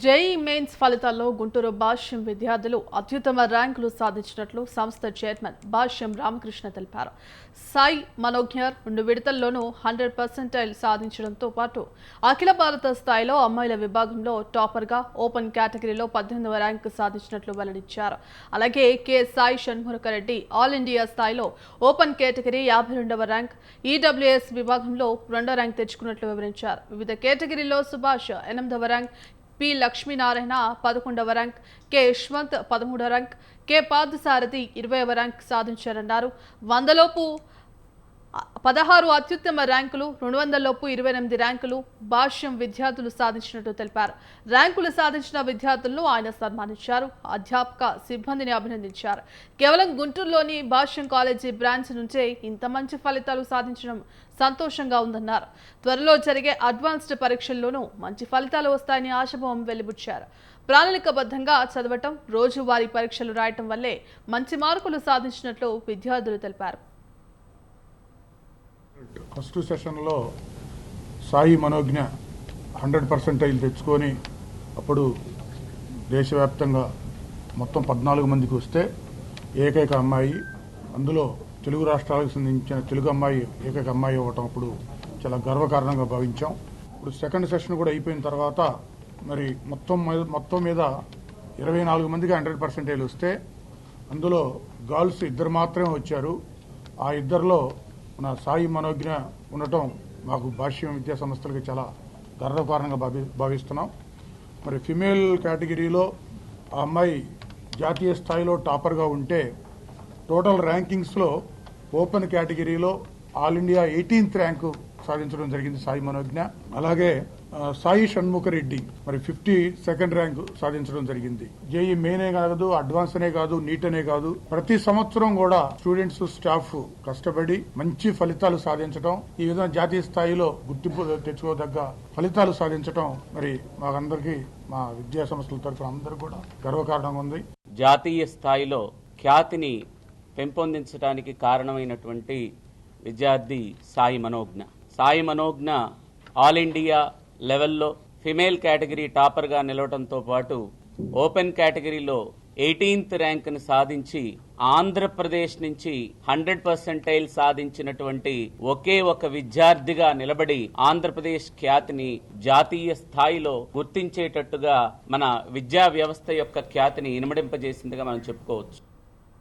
JEE mains ఫలితాల్లో గుంటూరు భాష్యం విద్యార్థులు అత్యుత్తమ ర్యాంకులు సాధించినట్లు సంస్థ చైర్మన్ భాష్యం రామకృష్ణ తెలిపారు. సాయి మనోజ్ఞర్ 2 విడతల్లోనూ 100% సాధించడంతో పాటు అఖిల భారత స్థాయిలో అమ్మాయిల విభాగంలో టాపర్గా ఓపెన్ కేటగిరీలో 18వ ర్యాంకు సాధించినట్లు వెల్లడించారు. అలాగే K Sai Shanmukha Reddy all India స్థాయిలో ఓపెన్ కేటగిరీ 52వ ర్యాంక్, ఈడబ్ల్యూఎస్ విభాగంలో 2వ ర్యాంక్ తెచ్చుకున్నట్లు వివరించారు. వివిధ కేటగిరీలో సుభాష్ 8వ ర్యాంక్, పి లక్ష్మీనారాయణ 11వ ర్యాంక్, కె యశ్వంత్ 13వ ర్యాంక్, కె పార్థసారథి 20వ ర్యాంక్ సాధించారన్నారు. 100లోపు 16 అత్యుత్తమ ర్యాంకులు, 200లోపు 28 ర్యాంకులు భాష్యం విద్యార్థులు సాధించినట్టు తెలిపారు. ర్యాంకులు సాధించిన విద్యార్థులను ఆయన సన్మానించారు. అధ్యాపక సిబ్బందిని అభినందించారు. కేవలం గుంటూరులోని భాష్యం కాలేజీ బ్రాంచ్ నుంచే ఇంత మంచి ఫలితాలు సాధించడం సంతోషంగా ఉందన్నారు. త్వరలో జరిగే అడ్వాన్స్డ్ పరీక్షల్లోనూ మంచి ఫలితాలు వస్తాయని ఆశాభావం వెలిబుచ్చారు. ప్రణాళికబద్ధంగా చదవటం, రోజువారీ పరీక్షలు రాయటం వల్లే మంచి మార్కులు సాధించినట్లు విద్యార్థులు తెలిపారు. ఫస్ట్ సెషన్లో సాయి మనోజ్ఞ 100% తెచ్చుకొని అప్పుడు దేశవ్యాప్తంగా మొత్తం 14 మందికి వస్తే ఏకైక అమ్మాయి, అందులో తెలుగు రాష్ట్రాలకు సంబంధించిన తెలుగు అమ్మాయి ఏకైక అమ్మాయి అవ్వటం అప్పుడు చాలా గర్వకారణంగా భావించాం. ఇప్పుడు సెకండ్ సెషన్ కూడా అయిపోయిన తర్వాత మరి మొత్తం మీద 24 మందికి 100% వస్తే అందులో గర్ల్స్ 2 మాత్రమే వచ్చారు. ఆ 2లో మన సాయి మనోజ్ఞ ఉండటం మాకు భాష్యం విద్యా సంస్థలకు చాలా గర్వకారణంగా భావిస్తున్నాం. మరి ఫిమేల్ కేటగిరీలో ఆ అమ్మాయి జాతీయ స్థాయిలో టాపర్గా ఉంటే టోటల్ ర్యాంకింగ్స్లో ఓపెన్ కేటగిరీలో ఆల్ ఇండియా 18th ర్యాంకు సాధించడం జరిగింది సాయి మనోజ్ఞ. అలాగే సాయి షణ్ముఖరెడ్డి మరి 52nd ర్యాంకు సాధించడం జరిగింది. జేఈ మెయినే కాదు, అడ్వాన్స్ అనే కాదు, నీట్ అనే కాదు, ప్రతి సంవత్సరం కూడా స్టూడెంట్స్, స్టాఫ్ కష్టపడి మంచి ఫలితాలు సాధించడం, ఈ విధంగా జాతీయ స్థాయిలో గుర్తింపు తెచ్చుకోదగ్గ ఫలితాలు సాధించడం మరి మాకందరికీ, మా విద్యా సంస్థల తరఫున అందరూ కూడా గర్వకారణంగా ఉంది. జాతీయ స్థాయిలో ఖ్యాతిని పెంపొందించడానికి కారణమైనటువంటి విద్యార్థి సాయి మనోజ్ఞ. సాయి మనోజ్ఞ ఆల్ ఇండియా లెవెల్లో ఫిమేల్ కేటగిరీ టాపర్గా నిలవడంతో పాటు ఓపెన్ కేటగిరీలో 18th ర్యాంకును సాధించి ఆంధ్రప్రదేశ్ నుంచి 100% సాధించినటువంటి ఒకే ఒక విద్యార్థిగా నిలబడి ఆంధ్రప్రదేశ్ ఖ్యాతిని జాతీయ స్థాయిలో గుర్తించేటట్టుగా మన విద్యా వ్యవస్థ యొక్క ఖ్యాతిని ఇనుమడింపజేసిందిగా మనం చెప్పుకోవచ్చు.